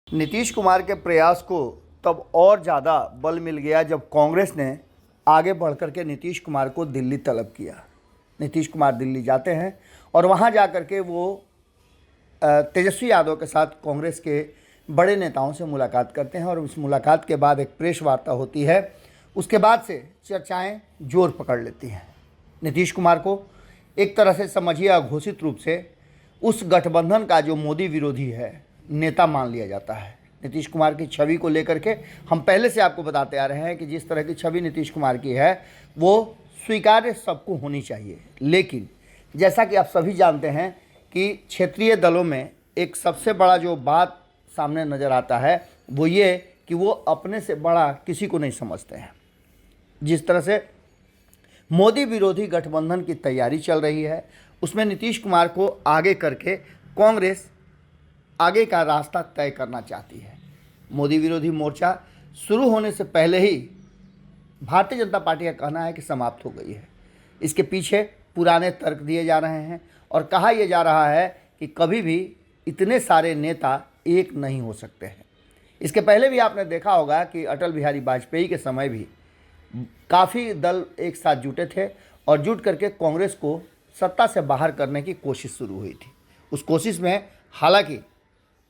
नीतीश कुमार के प्रयास को तब और ज़्यादा बल मिल गया जब कांग्रेस ने आगे बढ़ कर के नीतीश कुमार को दिल्ली तलब किया। नीतीश कुमार दिल्ली जाते हैं और वहां जाकर के वो तेजस्वी यादव के साथ कांग्रेस के बड़े नेताओं से मुलाकात करते हैं और उस मुलाकात के बाद एक प्रेस वार्ता होती है। उसके बाद से चर्चाएं जोर पकड़ लेती हैं। नीतीश कुमार को एक तरह से समझिए अघोषित रूप से उस गठबंधन का जो मोदी विरोधी है नेता मान लिया जाता है। नीतीश कुमार की छवि को लेकर के हम पहले से आपको बताते आ रहे हैं कि जिस तरह की छवि नीतीश कुमार की है वो स्वीकार्य सबको होनी चाहिए। लेकिन जैसा कि आप सभी जानते हैं कि क्षेत्रीय दलों में एक सबसे बड़ा जो बात सामने नज़र आता है वो ये कि वो अपने से बड़ा किसी को नहीं समझते हैं। जिस तरह से मोदी विरोधी गठबंधन की तैयारी चल रही है उसमें नीतीश कुमार को आगे करके कांग्रेस आगे का रास्ता तय करना चाहती है। मोदी विरोधी मोर्चा शुरू होने से पहले ही भारतीय जनता पार्टी का कहना है कि समाप्त हो गई है। इसके पीछे पुराने तर्क दिए जा रहे हैं और कहा यह जा रहा है कि कभी भी इतने सारे नेता एक नहीं हो सकते हैं। इसके पहले भी आपने देखा होगा कि अटल बिहारी वाजपेयी के समय भी काफ़ी दल एक साथ जुटे थे और जुट करके कांग्रेस को सत्ता से बाहर करने की कोशिश शुरू हुई थी। उस कोशिश में हालांकि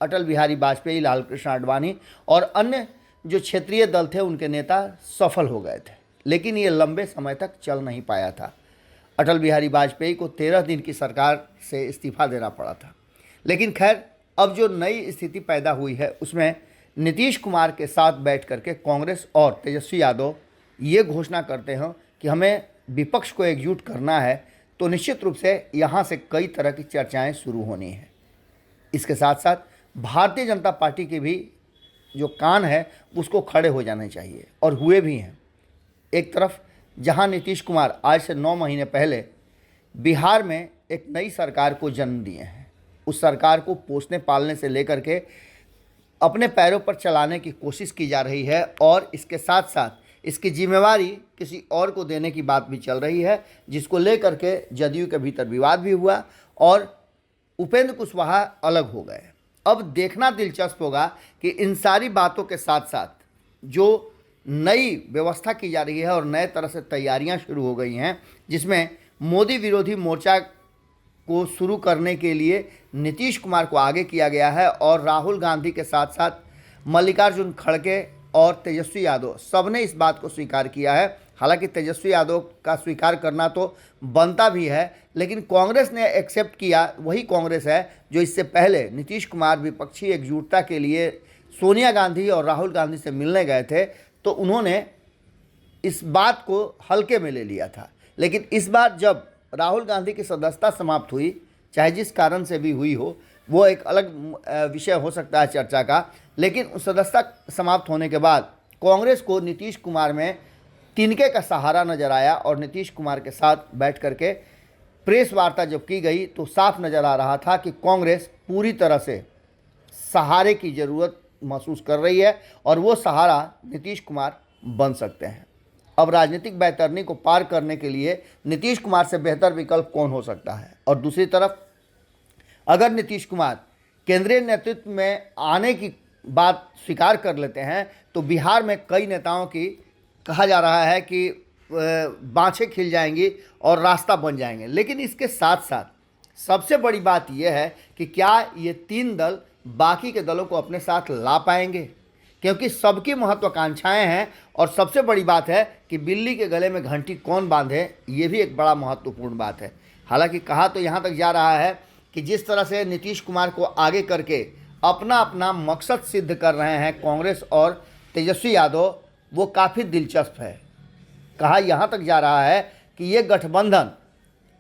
अटल बिहारी वाजपेयी, लाल कृष्ण आडवाणी और अन्य जो क्षेत्रीय दल थे उनके नेता सफल हो गए थे, लेकिन ये लंबे समय तक चल नहीं पाया था। अटल बिहारी वाजपेयी को 13 दिन की सरकार से इस्तीफा देना पड़ा था। लेकिन खैर अब जो नई स्थिति पैदा हुई है उसमें नीतीश कुमार के साथ बैठ करके कांग्रेस और तेजस्वी यादव ये घोषणा करते हैं कि हमें विपक्ष को एकजुट करना है, तो निश्चित रूप से यहाँ से कई तरह की चर्चाएँ शुरू होनी है। इसके साथ साथ भारतीय जनता पार्टी के भी जो कान है उसको खड़े हो जाने चाहिए और हुए भी हैं। एक तरफ जहां नीतीश कुमार आज से 9 महीने पहले बिहार में एक नई सरकार को जन्म दिए हैं, उस सरकार को पोसने पालने से लेकर के अपने पैरों पर चलाने की कोशिश की जा रही है और इसके साथ साथ इसकी जिम्मेवारी किसी और को देने की बात भी चल रही है, जिसको लेकर के जदयू के भीतर विवाद भी हुआ और उपेंद्र कुशवाहा अलग हो गए। अब देखना दिलचस्प होगा कि इन सारी बातों के साथ साथ जो नई व्यवस्था की जा रही है और नए तरह से तैयारियां शुरू हो गई हैं, जिसमें मोदी विरोधी मोर्चा को शुरू करने के लिए नीतीश कुमार को आगे किया गया है और राहुल गांधी के साथ साथ मल्लिकार्जुन खड़गे और तेजस्वी यादव सबने इस बात को स्वीकार किया है। हालांकि तेजस्वी यादव का स्वीकार करना तो बनता भी है, लेकिन कांग्रेस ने एक्सेप्ट किया। वही कांग्रेस है जो इससे पहले नीतीश कुमार विपक्षी एकजुटता के लिए सोनिया गांधी और राहुल गांधी से मिलने गए थे तो उन्होंने इस बात को हल्के में ले लिया था। लेकिन इस बार जब राहुल गांधी की सदस्यता समाप्त हुई, चाहे जिस कारण से भी हुई हो, वो एक अलग विषय हो सकता है चर्चा का, लेकिन उस सदस्यता समाप्त होने के बाद कांग्रेस को नीतीश कुमार में तिनके का सहारा नजर आया और नीतीश कुमार के साथ बैठ करके प्रेस वार्ता जब की गई तो साफ नज़र आ रहा था कि कांग्रेस पूरी तरह से सहारे की ज़रूरत महसूस कर रही है और वो सहारा नीतीश कुमार बन सकते हैं। अब राजनीतिक बैतरनी को पार करने के लिए नीतीश कुमार से बेहतर विकल्प कौन हो सकता है। और दूसरी तरफ अगर नीतीश कुमार केंद्रीय नेतृत्व में आने की बात स्वीकार कर लेते हैं तो बिहार में कई नेताओं की कहा जा रहा है कि बाँछें खिल जाएंगी और रास्ता बन जाएंगे। लेकिन इसके साथ साथ सबसे बड़ी बात यह है कि क्या ये 3 दल बाकी के दलों को अपने साथ ला पाएंगे, क्योंकि सबकी महत्वाकांक्षाएं हैं और सबसे बड़ी बात है कि बिल्ली के गले में घंटी कौन बांधे, ये भी एक बड़ा महत्वपूर्ण बात है। हालांकि कहा तो यहाँ तक जा रहा है कि जिस तरह से नीतीश कुमार को आगे करके अपना अपना मकसद सिद्ध कर रहे हैं कांग्रेस और तेजस्वी यादव, वो काफ़ी दिलचस्प है। कहा यहाँ तक जा रहा है कि ये गठबंधन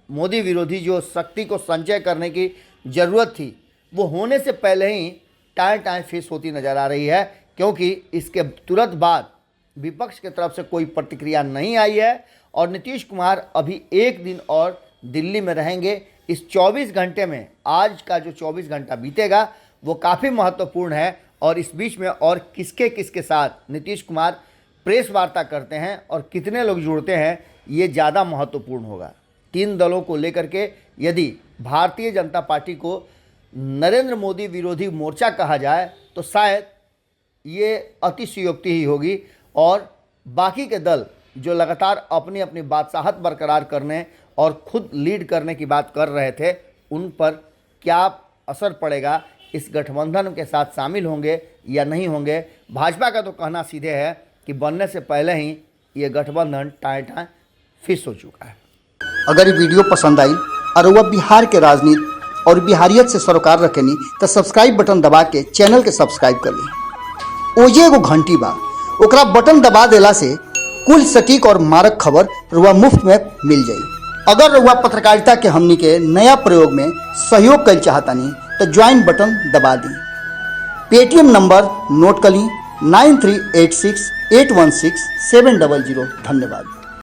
मोदी विरोधी जो शक्ति को संचय करने की ज़रूरत थी वो होने से पहले ही टाएं टाएं फेस होती नज़र आ रही है, क्योंकि इसके तुरंत बाद विपक्ष की तरफ से कोई प्रतिक्रिया नहीं आई है और नीतीश कुमार अभी एक दिन और दिल्ली में रहेंगे। इस 24 घंटे में आज का जो 24 घंटा बीतेगा वो काफ़ी महत्वपूर्ण है और इस बीच में और किसके किसके साथ नीतीश कुमार प्रेस वार्ता करते हैं और कितने लोग जुड़ते हैं ये ज़्यादा महत्वपूर्ण होगा। 3 दलों को लेकर के यदि भारतीय जनता पार्टी को नरेंद्र मोदी विरोधी मोर्चा कहा जाए तो शायद ये अतिशयोक्ति ही होगी। और बाकी के दल जो लगातार अपनी अपनी बादशाहत बरकरार करने और खुद लीड करने की बात कर रहे थे, उन पर क्या असर पड़ेगा, इस गठबंधन के साथ शामिल होंगे या नहीं होंगे। भाजपा का तो कहना सीधे है कि बनने से पहले ही ये गठबंधन टाएं टाएं फिस हो चुका है। अगर ये वीडियो पसंद आई और वह बिहार के राजनीति और बिहारियत से सरोकार रखेनी तो सब्सक्राइब बटन दबा के चैनल के सब्सक्राइब कर ली। ओजे एगो घंटी बा, ओकरा बटन दबा देला से कुल सटीक और मारक खबर रुआ मुफ्त में मिल जाई। अगर रुआ पत्रकारिता के हमनी के नया प्रयोग में सहयोग कर चाहतानी तो ज्वाइन बटन दबा दी। पेटीएम नंबर नोट कर ली 9386816700। धन्यवाद।